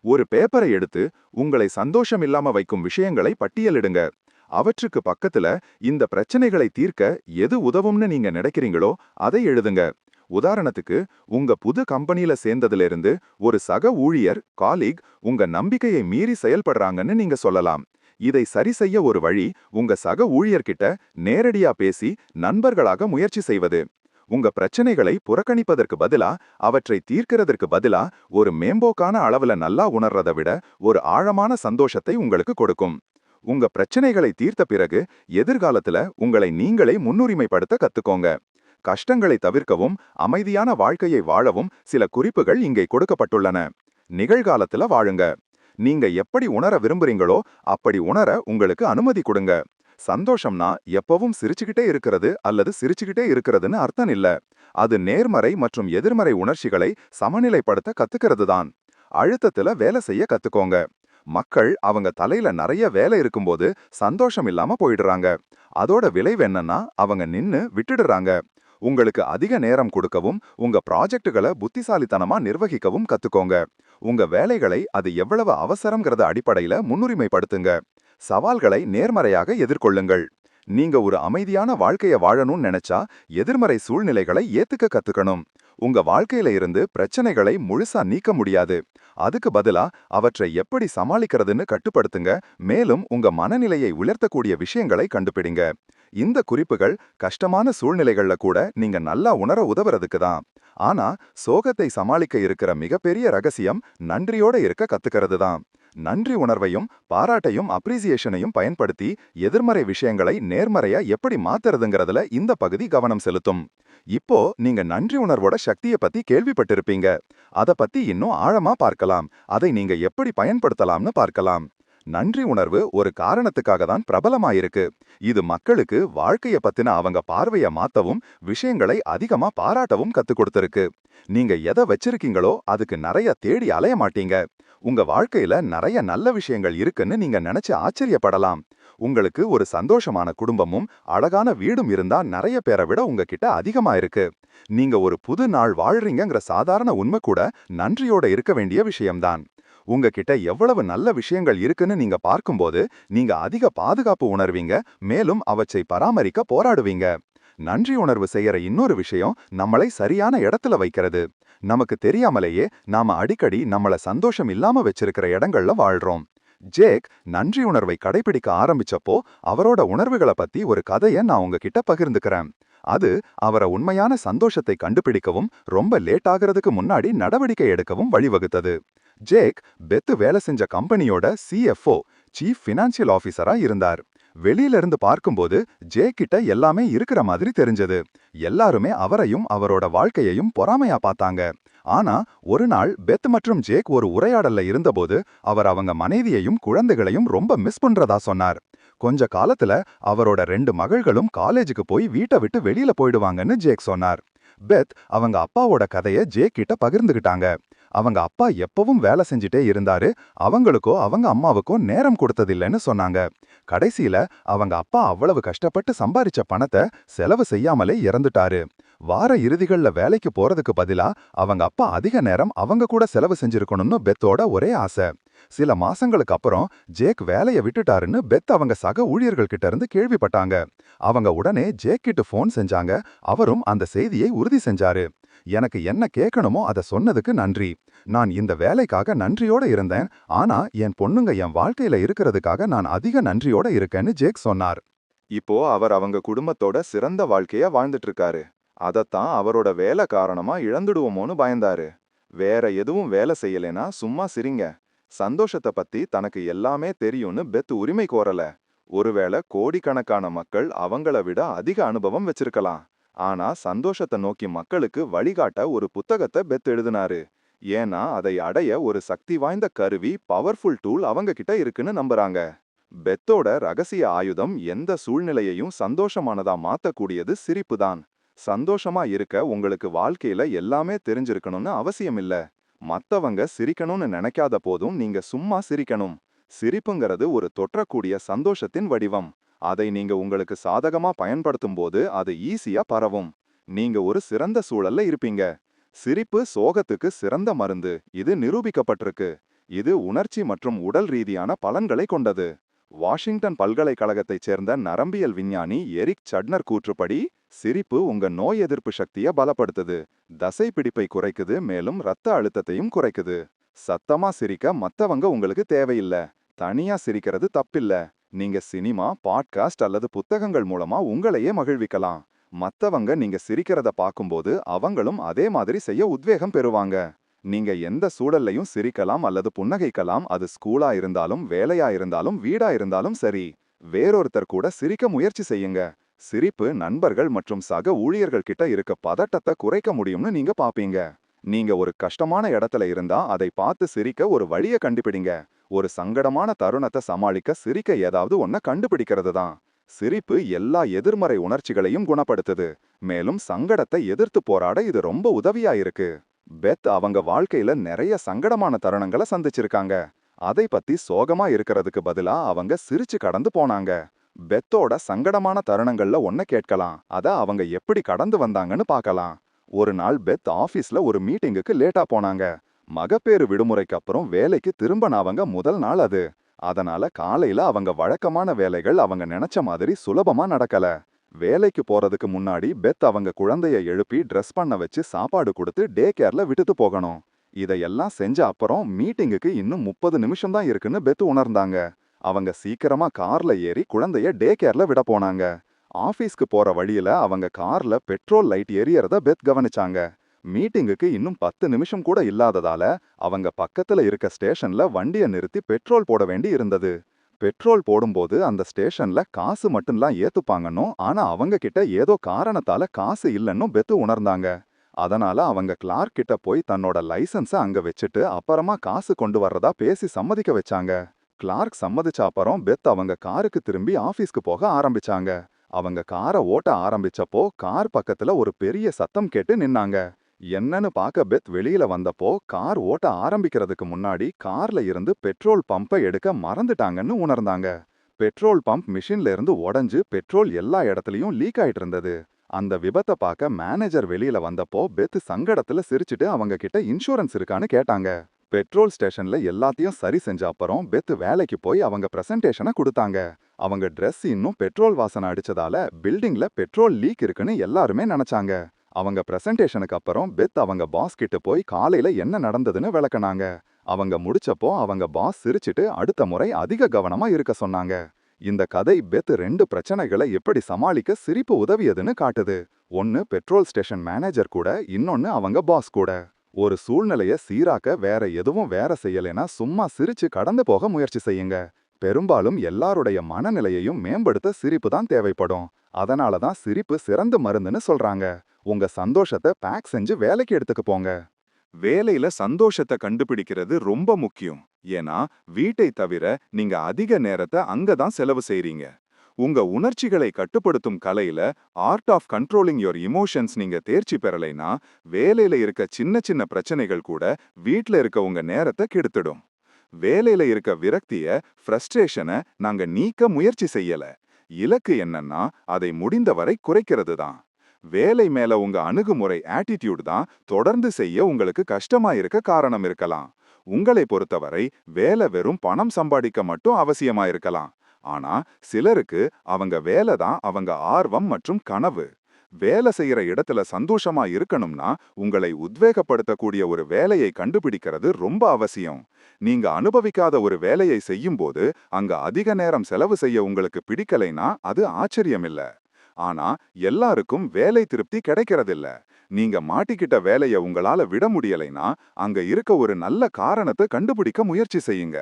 ஒரு பேப்பரை எடுத்து உங்களை சந்தோஷம் இல்லாம வைக்கும் விஷயங்களை பட்டியலிடுங்க. அவற்றுக்கு பக்கத்துல இந்த பிரச்சனைகளை தீர்க்க எது உதவும்னு நீங்க நினைக்கிறீங்களோ அதை எழுதுங்க. உதாரணத்துக்கு உங்க புது கம்பெனில சேர்ந்ததுல இருந்து ஒரு சக ஊழியர் காலீக் உங்க நம்பிக்கையை மீறி செயல்படுறாங்கன்னு நீங்க சொல்லலாம். இதை சரி செய்ய ஒரு வழி உங்க சக ஊழியர்கிட்ட நேரடியா பேசி நண்பர்களாக முயற்சி செய்வது. உங்க பிரச்சனைகளை புறக்கணிப்பதற்கு பதிலா அவற்றை தீர்க்கிறதற்கு பதிலா ஒரு மேம்போக்கான அளவுல நல்லா உணர்றதை விட ஒரு ஆழமான சந்தோஷத்தை உங்களுக்கு கொடுக்கும். உங்க பிரச்சனைகளை தீர்த்த பிறகு எதிர்காலத்துல உங்களை நீங்களே முன்னுரிமைப்படுத்த கத்துக்கோங்க. கஷ்டங்களை தவிர்க்கவும் அமைதியான வாழ்க்கையை வாழவும் சில குறிப்புகள் இங்கே கொடுக்கப்பட்டுள்ளன. நிகழ்காலத்துல வாழுங்க. நீங்க எப்படி உணர விரும்புறீங்களோ அப்படி உணர உங்களுக்கு அனுமதி கொடுங்க. சந்தோஷம்னா எப்பவும் சிரிச்சுக்கிட்டே இருக்கிறது அல்லது சிரிச்சுக்கிட்டே இருக்கிறதுன்னு அர்த்தம் இல்ல. அது நேர்மறை மற்றும் எதிர்மறை உணர்ச்சிகளை சமநிலைப்படுத்த கத்துக்கிறது தான். அழுத்தத்துல வேலை செய்ய கத்துக்கோங்க. மக்கள் அவங்க தலையில நிறைய வேலை இருக்கும்போது சந்தோஷம் இல்லாம போயிடுறாங்க. அதோட விளைவு என்னன்னா அவங்க நின்னு விட்டுடுறாங்க. உங்களுக்கு அதிக நேரம் கொடுக்கவும் உங்க ப்ராஜெக்டுகளை புத்திசாலித்தனமா நிர்வகிக்கவும் கத்துக்கோங்க. உங்க வேலைகளை அது எவ்வளவு அவசரம்ங்கிறத அடிப்படையில முன்னுரிமைப்படுத்துங்க. சவால்களை நேர்மறையாக எதிர்கொள்ளுங்கள். நீங்க ஒரு அமைதியான வாழ்க்கைய வாழணும்னு நினைச்சா எதிர்மறை சூழ்நிலைகளை ஏத்துக்க கத்துக்கணும். உங்க வாழ்க்கையில இருந்து பிரச்சனைகளை முழுசா நீக்க முடியாது. அதுக்கு பதிலா அவற்றை எப்படி சமாளிக்கிறதுன்னு கட்டுப்படுத்துங்க. மேலும் உங்க மனநிலையை உயர்த்தக்கூடிய விஷயங்களை கண்டுபிடிங்க. இந்த குறிப்புகள் கஷ்டமான சூழ்நிலைகள்ல கூட நீங்க நல்லா உணர உதவுறதுக்கு தான். ஆனா சோகத்தை சமாளிக்க இருக்கிற மிகப்பெரிய ரகசியம் நன்றியோட இருக்க கத்துக்கிறது தான். நன்றி உணர்வையும் பாராட்டையும் அப்ரிசியேஷனையும் பயன்படுத்தி எதிர்மறை விஷயங்களை நேர்மறையா எப்படி மாத்துறதுங்கிறதுல இந்த பகுதி கவனம் செலுத்தும். இப்போ நீங்க நன்றி உணர்வோட சக்தியை பத்தி கேள்விப்பட்டிருப்பீங்க. அத பத்தி இன்னும் ஆழமா பார்க்கலாம். அதை நீங்க எப்படி பயன்படுத்தலாம்னு பார்க்கலாம். நன்றி உணர்வு ஒரு காரணத்துக்காக தான் பிரபலமாயிருக்கு. இது மக்களுக்கு வாழ்க்கைய பத்தின அவங்க பார்வைய மாத்தவும் விஷயங்களை அதிகமா பாராட்டவும் கத்துக் கொடுத்திருக்கு. நீங்க எதை வச்சிருக்கீங்களோ அதுக்கு நிறைய தேடி அலைய மாட்டீங்க. உங்க வாழ்க்கையில நிறைய நல்ல விஷயங்கள் இருக்குன்னு நீங்க நினைச்சு ஆச்சரியப்படலாம். உங்களுக்கு ஒரு சந்தோஷமான குடும்பமும் அழகான வீடும் இருந்தா நிறைய பேரை விட உங்ககிட்ட அதிகமா இருக்கு. நீங்க ஒரு புது நாள் வாழ்றீங்கங்கிற சாதாரண உண்மை கூட நன்றியோட இருக்க வேண்டிய விஷயம்தான். உங்ககிட்ட எவ்வளவு நல்ல விஷயங்கள் இருக்குன்னு நீங்க பார்க்கும்போது நீங்க அதிக பாதுகாப்பு உணர்வீங்க. மேலும் அவற்றை பராமரிக்க போராடுவீங்க. நன்றி உணர்வு செய்யற இன்னொரு விஷயம் நம்மளை சரியான இடத்துல வைக்கிறது. நமக்கு தெரியாமலேயே நாம அடிக்கடி நம்மள சந்தோஷம் இல்லாம வச்சிருக்கிற இடங்கள்ல வாழ்றோம். ஜேக் நன்றி உணர்வை கடைபிடிக்க ஆரம்பிச்சப்போ அவரோட உணர்வுகளை பத்தி ஒரு கதையை நான் உங்ககிட்ட பகிர்ந்துக்கிறேன். அது அவரை உண்மையான சந்தோஷத்தை கண்டுபிடிக்கவும் ரொம்ப லேட் ஆகிறதுக்கு முன்னாடி நடவடிக்கை எடுக்கவும் வழிவகுத்தது. ஜேக் பெத்து வேலை செஞ்ச கம்பெனியோட சிஎஃப்ஓ, சீஃப் ஃபினான்சியல் ஆபீசரா இருந்தார். வெளியில இருந்து பார்க்கும்போது ஜேக் கிட்ட எல்லாமே இருக்கிற மாதிரி தெரிஞ்சது. எல்லாருமே அவரையும் அவரோட வாழ்க்கையையும் பொறாமையா பார்த்தாங்க. ஆனா ஒரு நாள் பெத் மற்றும் ஜேக் ஒரு உரையாடல்ல இருந்தபோது அவர் அவங்க மனைவியையும் குழந்தைகளையும் ரொம்ப மிஸ் பண்றதா சொன்னார். கொஞ்ச காலத்துல அவரோட 2 மகள்களும் காலேஜுக்கு போய் வீட்டை விட்டு வெளியில போயிடுவாங்கன்னு ஜேக் சொன்னார். பெத் அவங்க அப்பாவோட கதைய ஜேக் கிட்ட பகிர்ந்துகிட்டாங்க. அவங்க அப்பா எப்பவும் வேலை செஞ்சுட்டே இருந்தாரு. அவங்களுக்கோ அவங்க அம்மாவுக்கோ நேரம் கொடுத்ததில்லைன்னு சொன்னாங்க. கடைசியில அவங்க அப்பா அவ்வளவு கஷ்டப்பட்டு சம்பாரிச்ச பணத்தை செலவு செய்யாமலே இறந்துட்டாரு. வார இறுதிகள்ல வேலைக்கு போறதுக்கு பதிலா அவங்க அப்பா அதிக நேரம் அவங்க கூட செலவு செஞ்சிருக்கணும்னு பெத்தோட ஒரே ஆசை. சில மாசங்களுக்கு அப்புறம் ஜேக் வேலைய விட்டுட்டாருன்னு பெத் அவங்க சக ஊழியர்கள் கிட்ட இருந்து கேள்விப்பட்டாங்க. அவங்க உடனே ஜேக் கிட்ட போன் செஞ்சாங்க. அவரும் அந்த செய்தியை உறுதி செஞ்சாரு. எனக்கு என்ன கேட்கணுமோ அதை சொன்னதுக்கு நன்றி. நான் இந்த வேலைக்காக நன்றியோட இருந்தேன். ஆனா என் பொண்ணுங்க என் வாழ்க்கையில இருக்கிறதுக்காக நான் அதிக நன்றியோட இருக்கேன்னு ஜேக் சொன்னார். இப்போ அவர் அவங்க குடும்பத்தோட சிறந்த வாழ்க்கைய வாழ்ந்துட்டு இருக்காரு. அதத்தான் அவரோட வேலை காரணமா இழந்துடுவோமோன்னு பயந்தாரு. வேற எதுவும் வேலை செய்யலைனா சும்மா சிரிங்க. சந்தோஷத்தை பத்தி தனக்கு எல்லாமே தெரியும்னு பெத் உரிமை கோரல. ஒருவேளை கோடிக்கணக்கான மக்கள் அவங்கள விட அதிக அனுபவம் வச்சிருக்கலாம். ஆனா சந்தோஷத்தை நோக்கி மக்களுக்கு வழிகாட்ட ஒரு புத்தகத்தை பெத் எழுதினாரு. ஏன்னா அதை அடைய ஒரு சக்தி வாய்ந்த கருவி, பவர்ஃபுல் டூல் அவங்க கிட்ட இருக்குன்னு நம்புறாங்க. பெத்தோட ரகசிய ஆயுதம் எந்த சூழ்நிலையையும் சந்தோஷமானதா மாத்தக்கூடியது சிரிப்பு தான். சந்தோஷமா இருக்க உங்களுக்கு வாழ்க்கையில எல்லாமே தெரிஞ்சிருக்கணும்னு அவசியம் இல்ல. மத்தவங்க சிரிக்கணும்னு நினைக்காத போதும் நீங்க சும்மா சிரிக்கணும். சிரிப்புங்கிறது ஒரு தொற்றக்கூடிய சந்தோஷத்தின் வடிவம். அதை நீங்க உங்களுக்கு சாதகமா பயன்படுத்தும் போது அது ஈஸியா பரவும். நீங்க ஒரு சிறந்த சூழல்ல இருப்பீங்க. சிரிப்பு சோகத்துக்கு சிறந்த மருந்து. இது நிரூபிக்கப்பட்டிருக்கு. இது உணர்ச்சி மற்றும் உடல் ரீதியான பலன்களை கொண்டது. வாஷிங்டன் பல்கலைக்கழகத்தைச் சேர்ந்த நரம்பியல் விஞ்ஞானி எரிக் சட்னர் கூற்றுப்படி சிரிப்பு உங்க நோய் எதிர்ப்பு சக்தியை பலப்படுத்துது, தசை பிடிப்பை குறைக்குது, மேலும் இரத்த அழுத்தத்தையும் குறைக்குது. சத்தமா சிரிக்க மத்தவங்க உங்களுக்கு தேவையில்ல. தனியா சிரிக்கிறது தப்பில்ல. நீங்க சினிமா, பாட்காஸ்ட் அல்லது புத்தகங்கள் மூலமா உங்களையே மகிழ்விக்கலாம். மத்தவங்க நீங்க சிரிக்கிறத பார்க்கும்போது அவங்களும் அதே மாதிரி செய்ய உத்வேகம் பெறுவாங்க. நீங்க எந்த சூழல்லையும் சிரிக்கலாம் அல்லது புன்னகைக்கலாம். அது ஸ்கூலா இருந்தாலும் வேலையா இருந்தாலும் வீடா இருந்தாலும் சரி. வேறொருத்தர் கூட சிரிக்க முயற்சி செய்யுங்க. சிரிப்பு நண்பர்கள் மற்றும் சக ஊழியர்கள் கிட்ட இருக்க பதட்டத்தை குறைக்க முடியும்னு நீங்க பாப்பீங்க. நீங்க ஒரு கஷ்டமான இடத்துல இருந்தா அதை பார்த்து சிரிக்க ஒரு வழிய கண்டுபிடிங்க. ஒரு சங்கடமான தருணத்தை சமாளிக்க சிரிக்க ஏதாவது ஒன்ன கண்டுபிடிக்கிறது தான். சிரிப்பு எல்லா எதிர்மறை உணர்ச்சிகளையும் குணப்படுத்துது. மேலும் சங்கடத்தை எதிர்த்து போராட இது ரொம்ப உதவியா இருக்கு. பெத் அவங்க வாழ்க்கையில நிறைய சங்கடமான தருணங்களை சந்திச்சிருக்காங்க. அதை பத்தி சோகமா இருக்கிறதுக்கு பதிலா அவங்க சிரிச்சு கடந்து போனாங்க. பெத்தோட சங்கடமான தருணங்கள்ல ஒன்ன கேட்கலாம். அத அவங்க எப்படி கடந்து வந்தாங்கன்னு பார்க்கலாம். ஒரு நாள் பெத் ஆபீஸ்ல ஒரு மீட்டிங்குக்கு லேட்டா போனாங்க. மகப்பேறு விடுமுறைக்கு அப்புறம் வேலைக்கு திரும்பின அவங்க முதல் நாள் அது. அதனால காலையில அவங்க வழக்கமான வேலைகள் அவங்க நினைச்ச மாதிரி சுலபமா நடக்கல. வேலைக்கு போறதுக்கு முன்னாடி பெத் அவங்க குழந்தைய எழுப்பி ட்ரெஸ் பண்ண வச்சு சாப்பாடு கொடுத்து டே கேர்ல விட்டுட்டு போகணும். இதையெல்லாம் செஞ்ச அப்புறம் மீட்டிங்குக்கு இன்னும் 30 நிமிஷம் தான் இருக்குன்னு பெத் உணர்ந்தாங்க. அவங்க சீக்கிரமா கார்ல ஏறி குழந்தைய டே கேர்ல விட போனாங்க. ஆபீஸ்க்கு போற வழியில அவங்க கார்ல பெட்ரோல் லைட் எரியறத பெத் கவனிச்சாங்க. மீட்டிங்குக்கு இன்னும் 10 நிமிஷம் கூட இல்லாததால அவங்க பக்கத்துல இருக்க ஸ்டேஷன்ல வண்டிய நிறுத்தி பெட்ரோல் போட வேண்டி இருந்தது. பெட்ரோல் போடும்போது அந்த ஸ்டேஷன்ல காசு மட்டும்லாம் ஏத்துப்பாங்கன்னும், ஆனா அவங்க கிட்ட ஏதோ காரணத்தால காசு இல்லன்னும் பெத்து உணர்ந்தாங்க. அதனால அவங்க கிளார்க் கிட்ட போய் தன்னோட லைசன்ஸ அங்க வச்சுட்டு அப்புறமா காசு கொண்டு வர்றதா பேசி சம்மதிக்க வச்சாங்க. கிளார்க் சம்மதிச்ச அப்புறம் பெத் அவங்க காருக்கு திரும்பி ஆபீஸ்க்கு போக ஆரம்பிச்சாங்க. அவங்க காரை ஓட்ட ஆரம்பிச்சப்போ கார் பக்கத்துல ஒரு பெரிய சத்தம் கேட்டு நின்னாங்க. என்னன்னு பார்க்க பெத் வெளியில வந்தப்போ கார் ஓட்ட ஆரம்பிக்கிறதுக்கு முன்னாடி கார்ல இருந்து பெட்ரோல் பம்பை எடுக்க மறந்துட்டாங்கன்னு உணர்ந்தாங்க. பெட்ரோல் பம்ப் மிஷின்ல இருந்து உடைஞ்சு பெட்ரோல் எல்லா இடத்துலயும் லீக் ஆயிட்டு இருந்தது. அந்த விபத்தை பார்க்க மேனேஜர் வெளியில வந்தப்போ பெத் சங்கடத்துல சிரிச்சுட்டு அவங்க கிட்ட இன்சூரன்ஸ் இருக்கான்னு கேட்டாங்க. பெட்ரோல் ஸ்டேஷன்ல எல்லாத்தையும் சரி செஞ்ச அப்புறம் பெத் வேலைக்கு போய் அவங்க பிரசன்டேஷனை கொடுத்தாங்க. அவங்க Dress இன்னும் பெட்ரோல் வாசனை அடிச்சதால பில்டிங்ல பெட்ரோல் லீக் இருக்குன்னு எல்லாருமே நினைச்சாங்க. அவங்க பிரசன்டேஷனுக்கு அப்புறம் பெத் அவங்க பாஸ் கிட்ட போய் காலையில என்ன நடந்ததுன்னு விளக்குனாங்க. அவங்க முடிச்சப்போ அவங்க பாஸ் சிரிச்சிட்டு அடுத்த முறை அதிக கவனமா இருக்க சொன்னாங்க. இந்த கதை பெத் 2 பிரச்சனைகளை எப்படி சமாளிக்க சிரிப்பு உதவியதுன்னு காட்டுது. ஒன்னு பெட்ரோல் ஸ்டேஷன் மேனேஜர் கூட, இன்னொன்னு அவங்க பாஸ் கூட. ஒரு சூழ்நிலைய சீராக்க வேற செய்யலைன்னா சும்மா சிரிச்சு கடந்து போக முயற்சி செய்யுங்க. பெரும்பாலும் எல்லாருடைய மனநிலையையும் மேம்படுத்த சிரிப்பு தான் தேவைப்படும். அதனால தான் சிரிப்பு சிறந்த மருந்துன்னு சொல்றாங்க. உங்க சந்தோஷத்தை பேக் செஞ்சு வேலைக்கு எடுத்துக்கு போங்க. வேலையில சந்தோஷத்தை கண்டுபிடிக்கிறது ரொம்ப முக்கியம். ஏன்னா வீட்டை தவிர நீங்க அதிக நேரத்தை அங்க தான் செலவு செய்றீங்க. உங்க உணர்ச்சிகளை கட்டுப்படுத்தும் கலையில art of controlling your emotions நீங்க தேர்ச்சி பெறலைனா வேலையில இருக்க சின்ன சின்ன பிரச்சனைகள் கூட வீட்ல இருக்க உங்க நேரத்தை கெடுத்துடும். வேலையில இருக்க விரக்திய, ஃப்ரஸ்ட்ரேஷனை நாங்க நீக்க முயற்சி செய்யல. இலக்கு என்னன்னா அதை முடிந்தவரை குறைக்கிறது தான். வேலை மேல உங்க அணுகுமுறை ஆட்டிடியூட் தான் தொடர்ந்து செய்ய உங்களுக்கு கஷ்டமா இருக்க காரணம் இருக்கலாம். உங்களை பொறுத்தவரை வேலை வெறும் பணம் சம்பாதிக்க மட்டும் அவசியமா இருக்கலாம். ஆனா சிலருக்கு அவங்க வேலை தான் அவங்க ஆர்வம் மற்றும் கனவு. வேலை செய்யற இடத்துல சந்தோஷமா இருக்கணும்னா உங்களை உத்வேகப்படுத்தக்கூடிய ஒரு வேலையை கண்டுபிடிக்கிறது ரொம்ப அவசியம். நீங்க அனுபவிக்காத ஒரு வேலையை செய்யும்போது அங்க அதிக நேரம் செலவு செய்ய உங்களுக்கு பிடிக்கலைனா அது ஆச்சரியமில்ல. ஆனா எல்லாருக்கும் வேலை திருப்தி கிடைக்கிறதில்ல. நீங்க மாட்டிக்கிட்ட வேலைய உங்களால விட முடியலைனா அங்க இருக்க ஒரு நல்ல காரணத்தை கண்டுபிடிக்க முயற்சி செய்யுங்க.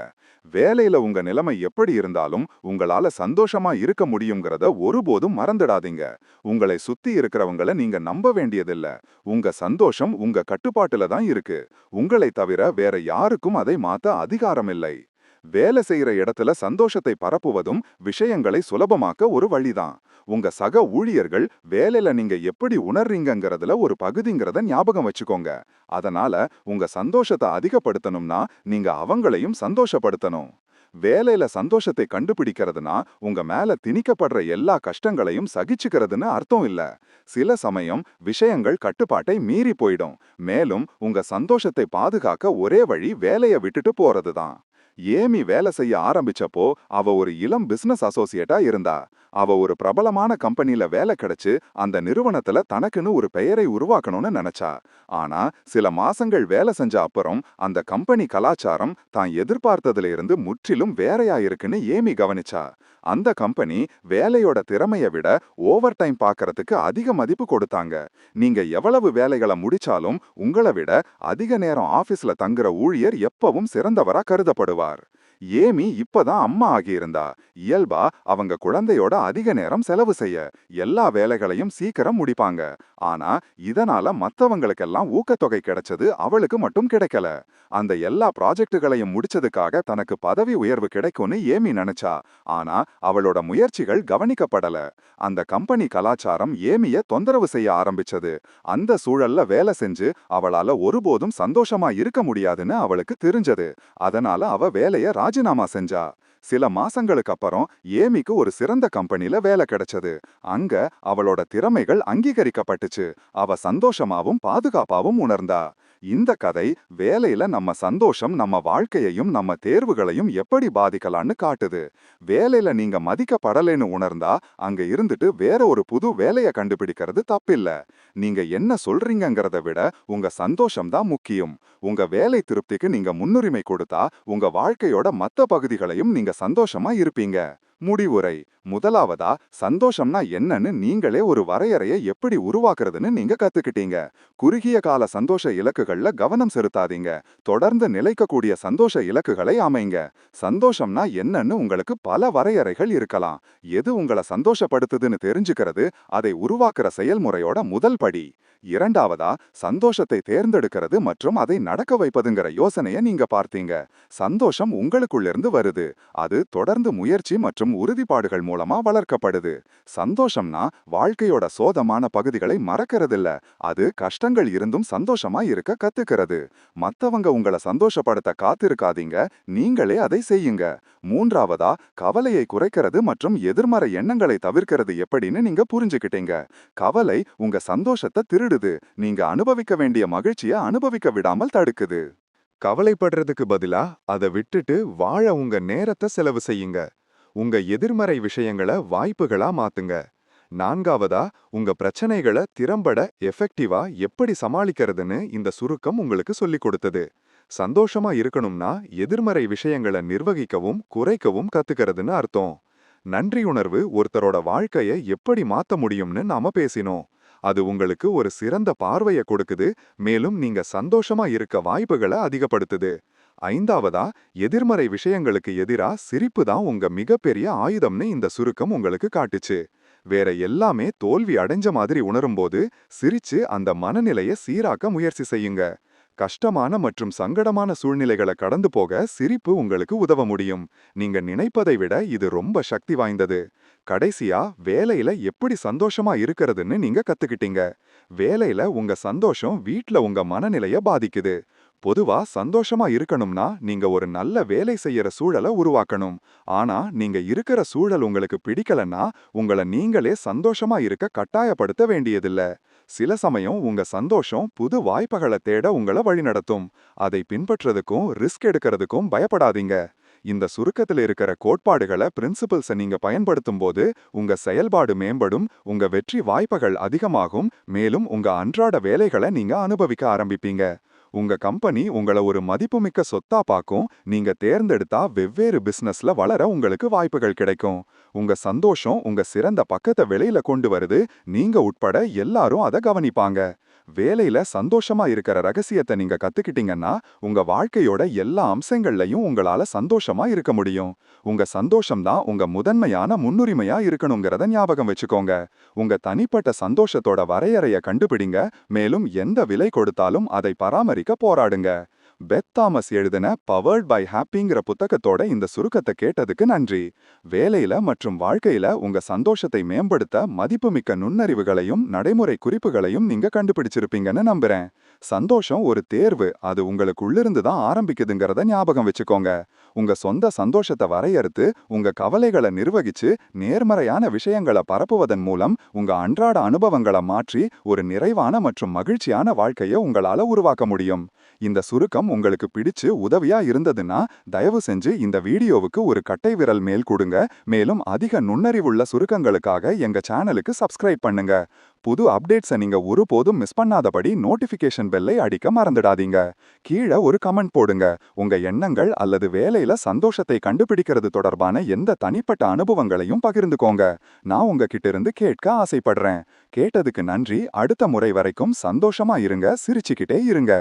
வேலையில உங்க நிலைமை எப்படி இருந்தாலும் உங்களால சந்தோஷமா இருக்க முடியுங்கிறத ஒருபோதும் மறந்துடாதீங்க. உங்களை சுத்தி இருக்கிறவங்கள நீங்க நம்ப வேண்டியதில்ல. உங்க சந்தோஷம் உங்க கட்டுப்பாட்டுல தான் இருக்கு. உங்களை தவிர வேற யாருக்கும் அதை மாத்த அதிகாரம் இல்லை. வேலை செய்யற இடத்துல சந்தோஷத்தை பரப்புவதும் விஷயங்களை சுலபமாக்க ஒரு வழிதான். உங்க சக ஊழியர்கள் வேலையில நீங்க எப்படி உணர்றீங்கங்கிறதுல ஒரு பகுதிங்கிறத ஞாபகம் வச்சுக்கோங்க. அதனால உங்க சந்தோஷத்தை அதிகப்படுத்தணும்னா நீங்க அவங்களையும் சந்தோஷப்படுத்தணும். வேலையில சந்தோஷத்தை கண்டுபிடிக்கிறதுனா உங்க மேல திணிக்கப்படுற எல்லா கஷ்டங்களையும் சகிச்சுக்கிறதுன்னு அர்த்தம் இல்ல. சில சமயம் விஷயங்கள் கட்டுப்பாட்டை மீறி போயிடும். மேலும் உங்க சந்தோஷத்தை பாதுகாக்க ஒரே வழி வேலையை விட்டுட்டு போறதுதான். ஏமி வேலை செய்ய ஆரம்பிச்சப்போ அவ ஒரு இளம் பிசினஸ் அசோசியேட்டா இருந்தா. அவ ஒரு பிரபலமான கம்பெனில வேலை கிடைச்சு அந்த நிறுவனத்துல தனக்குன்னு ஒரு பெயரை உருவாக்கணும்னு நினைச்சா. ஆனா சில மாசங்கள் வேலை செஞ்ச அப்புறம் அந்த கம்பெனி கலாச்சாரம் தான் எதிர்பார்த்ததுல இருந்து முற்றிலும் வேறையா இருக்குன்னு ஏமி கவனிச்சா. அந்த கம்பெனி வேலையோட திறமைய விட ஓவர் டைம் பார்க்கறதுக்கு அதிக மதிப்பு கொடுத்தாங்க. நீங்க எவ்வளவு வேலைகளை முடிச்சாலும் உங்களை விட அதிக நேரம் ஆபீஸ்ல தங்குற ஊழியர் எப்பவும் சிறந்தவரா கருதப்படுவார். ஏமி இப்பதான் அம்மா ஆகியிருந்தா. இயல்பா அவங்க குழந்தையோட அதிக நேரம் செலவு செய்ய எல்லா வேலைகளையும் சீக்கிரம் முடிப்பாங்க. ஆனா இதனால மத்தவங்களுக்கெல்லாம் ஊக்கத்தொகை கிடைச்சது, அவளுக்கு மட்டும் கிடைக்கல. அந்த எல்லா ப்ராஜெக்டுகளையும் முடிச்சதுக்காக தனக்கு பதவி உயர்வு கிடைக்கும்னு ஏமி நினைச்சா. ஆனா அவளோட முயற்சிகள் கவனிக்கப்படல. அந்த கம்பெனி கலாச்சாரம் ஏமிய தொந்தரவு செய்ய ஆரம்பிச்சது. அந்த சூழல்ல வேலை செஞ்சு அவளால ஒருபோதும் சந்தோஷமா இருக்க முடியாதுன்னு அவளுக்கு தெரிஞ்சது. அதனால அவ வேலைய ராஜினாமா செஞ்சா. சில மாசங்களுக்கு அப்புறம் ஏமிக்கு ஒரு சிறந்த கம்பெனில வேலை கிடைச்சது. அங்க அவளோட திறமைகள் அங்கீகரிக்கப்பட்டுச்சு. அவ சந்தோஷமாவும் பாதுகாப்பாவும் உணர்ந்தா. இந்த கதை வேலையில நம்ம சந்தோஷம் நம்ம வாழ்க்கையையும் நம்ம தேர்வுகளையும் எப்படி பாதிக்கலான்னு காட்டுது. வேலையில நீங்க மதிக்கப்படலைன்னு உணர்ந்தா அங்க இருந்துட்டு வேற ஒரு புது வேலைய கண்டுபிடிக்கிறது தப்பில்ல. நீங்க என்ன சொல்றீங்கங்கிறத விட உங்க சந்தோஷம் தான் முக்கியம். உங்க வேலை திருப்திக்கு நீங்க முன்னுரிமை கொடுத்தா உங்க வாழ்க்கையோட மத்த பகுதிகளையும் நீங்க சந்தோஷமா இருப்பீங்க. முடிவுரை. முதலாவதா, சந்தோஷம்னா என்னன்னு நீங்களே ஒரு வரையறையை எப்படி உருவாக்குறதுன்னு நீங்க கத்துக்கிட்டீங்க. குறுகிய கால சந்தோஷ இலக்குகள்ல கவனம் செலுத்தாதீங்க. தொடர்ந்து நிலைக்கக்கூடிய சந்தோஷ இலக்குகளை அமைங்க. சந்தோஷம்னா என்னன்னு உங்களுக்கு பல வரையறைகள் இருக்கலாம். எது உங்களை சந்தோஷப்படுத்துதுன்னு தெரிஞ்சுக்கிறது அதை உருவாக்குற செயல்முறையோட முதல் படி. இரண்டாவதா, சந்தோஷத்தை தேர்ந்தெடுக்கிறது மற்றும் அதை நடக்க வைப்பதுங்கிற யோசனையை நீங்க பார்த்தீங்க. சந்தோஷம் உங்களுக்குள்ளிருந்து வருது. அது தொடர்ந்து முயற்சி மற்றும் உறுதிப்பாடுகள் மூலமா வளர்க்கப்படுது. சந்தோஷம்னா வாழ்க்கையோட சோதமான பகுதிகளை மறக்கிறதில்ல. அது கஷ்டங்கள் இருந்தும் சந்தோஷமா இருக்க கத்துக்கிறது. மத்தவங்க உங்களை சந்தோஷப்படுத்த காத்திருக்காதீங்க, நீங்களே அதை செய்யுங்க. மூன்றாவதா, கவலையை குறைக்கிறது மற்றும் எதிர்மறை எண்ணங்களை தவிர்க்கிறது எப்படின்னு நீங்க புரிஞ்சுக்கிட்டீங்க. கவலை உங்க சந்தோஷத்தை திருடுது. நீங்க அனுபவிக்க வேண்டிய மகிழ்ச்சியை அனுபவிக்க விடாமல் தடுக்குது. கவலைப்படுறதுக்கு பதிலா அதை விட்டுட்டு வாழ உங்க நேரத்தை செலவு செய்யுங்க. உங்க எதிர்மறை விஷயங்களை வாய்ப்புகளா மாத்துங்க. நான்காவதா, உங்க பிரச்சனைகளை திறம்பட எஃபெக்டிவா எப்படி சமாளிக்கிறதுன்னு இந்த சுருக்கம் உங்களுக்கு சொல்லிக் கொடுத்தது. சந்தோஷமா இருக்கணும்னா எதிர்மறை விஷயங்களை நிர்வகிக்கவும் குறைக்கவும் கத்துக்கிறதுன்னு அர்த்தம். நன்றியுணர்வு ஒருத்தரோட வாழ்க்கையை எப்படி மாத்த முடியும்னு நாம பேசினோம். அது உங்களுக்கு ஒரு சிறந்த பார்வையை கொடுக்குது, மேலும் நீங்க சந்தோஷமா இருக்க வாய்ப்புகளை அதிகப்படுத்துது. ஐந்தாவதா, எதிர்மறை விஷயங்களுக்கு எதிரா சிரிப்பு தான் உங்க மிகப்பெரிய ஆயுதம்னு இந்த சுருக்கம் உங்களுக்கு காட்டுச்சு. வேற எல்லாமே தோல்வி அடைஞ்ச மாதிரி உணரும்போது சிரிச்சு அந்த மனநிலையை சீராக்க முயற்சி செய்யுங்க. கஷ்டமான மற்றும் சங்கடமான சூழ்நிலைகளை கடந்து போக சிரிப்பு உங்களுக்கு உதவ முடியும். நீங்க நினைப்பதை விட இது ரொம்ப சக்தி வாய்ந்தது. கடைசியா, வேலையில எப்படி சந்தோஷமா இருக்கிறதுன்னு நீங்க கத்துக்கிட்டீங்க. வேலையில உங்க சந்தோஷம் வீட்ல உங்க மனநிலைய பாதிக்குது. பொதுவா சந்தோஷமா இருக்கணும்னா நீங்க ஒரு நல்ல வேலை செய்யற சூழலை உருவாக்கணும். ஆனா நீங்க இருக்கிற சூழல் உங்களுக்கு பிடிக்கலன்னா உங்களை நீங்களே சந்தோஷமா இருக்க கட்டாயப்படுத்த வேண்டியதில்ல. சில சமயம் உங்க சந்தோஷம் புது வாய்ப்புகளை தேட உங்களை வழிநடத்தும். அதை பின்பற்றதுக்கும் ரிஸ்க் எடுக்கிறதுக்கும் பயப்படாதீங்க. இந்த சுருக்கத்தில் இருக்கிற கோட்பாடுகளை பிரின்சிபிள்ஸை நீங்க பயன்படுத்தும் போது உங்க செயல்பாடு மேம்படும், உங்க வெற்றி வாய்ப்புகள் அதிகமாகும், மேலும் உங்க அன்றாட வேலைகளை நீங்க அனுபவிக்க ஆரம்பிப்பீங்க. உங்க கம்பெனி உங்களை ஒரு மதிப்புமிக்க சொத்தா பார்க்கும். நீங்க தேர்ந்தெடுத்தா வெவ்வேறு பிசினஸ்ல வளர உங்களுக்கு வாய்ப்புகள் கிடைக்கும். உங்க சந்தோஷம் உங்க சிறந்த பக்கத்தை வெளியில கொண்டு வருது. நீங்க உட்பட எல்லாரும் அதை கவனிப்பாங்க. வேலையில சந்தோஷமா இருக்கிற ரகசியத்தை நீங்க கத்துக்கிட்டீங்கன்னா உங்க வாழ்க்கையோட எல்லா அம்சங்கள்லயும் உங்களால சந்தோஷமா இருக்க முடியும். உங்க சந்தோஷம் தான் உங்க முதன்மையான முன்னுரிமையா இருக்கணுங்கிறத ஞாபகம் வச்சுக்கோங்க. உங்க தனிப்பட்ட சந்தோஷத்தோட வரையறைய கண்டுபிடிங்க, மேலும் எந்த விலை கொடுத்தாலும் அதை பராமரிக்க போராடுங்க. பெத் தாமஸ் எழுதின பவர்ட் பை ஹாப்பிங்கிற புத்தகத்தோட இந்த சுருக்கத்தை கேட்டதுக்கு நன்றி. வேலையில மற்றும் வாழ்க்கையில உங்க சந்தோஷத்தை மேம்படுத்த மதிப்புமிக்க நுண்ணறிவுகளையும் நடைமுறை குறிப்புகளையும் நீங்க கண்டுபிடிச்சிருப்பீங்கன்னு நம்புறேன். சந்தோஷம் ஒரு தேர்வு, அது உங்களுக்கு உள்ளிருந்து தான் ஆரம்பிக்குதுங்கிறத ஞாபகம் வச்சுக்கோங்க. உங்க சொந்த சந்தோஷத்தை வரையறுத்து உங்க கவலைகளை நிர்வகிச்சு நேர்மறையான விஷயங்களை பரப்புவதன் மூலம் உங்க அன்றாட அனுபவங்களை மாற்றி ஒரு நிறைவான மற்றும் மகிழ்ச்சியான வாழ்க்கையை உங்களால உருவாக்க முடியும். இந்த சுருக்கம் உங்களுக்கு பிடிச்சு உதவியா இருந்ததுன்னா தயவு செஞ்சு இந்த வீடியோவுக்கு ஒரு கட்டை விரல் மேல் கொடுங்க. மேலும் அதிக நுண்ணறிவுள்ள சுருக்கங்களுக்காக எங்க சேனலுக்கு சப்ஸ்கிரைப் பண்ணுங்க. புது அப்டேட்ஸை நீங்க ஒருபோதும் மிஸ் பண்ணாதபடி நோட்டிபிகேஷன் பெல்லை அடிக்க மறந்துடாதீங்க. கீழே ஒரு கமெண்ட் போடுங்க. உங்க எண்ணங்கள் அல்லது வேலையில சந்தோஷத்தை கண்டுபிடிக்கிறது தொடர்பான எந்த தனிப்பட்ட அனுபவங்களையும் பகிர்ந்துக்கோங்க. நான் உங்ககிட்ட இருந்து கேட்க ஆசைப்படுறேன். கேட்டதுக்கு நன்றி. அடுத்த முறை வரைக்கும் சந்தோஷமா இருங்க, சிரிச்சுக்கிட்டே இருங்க.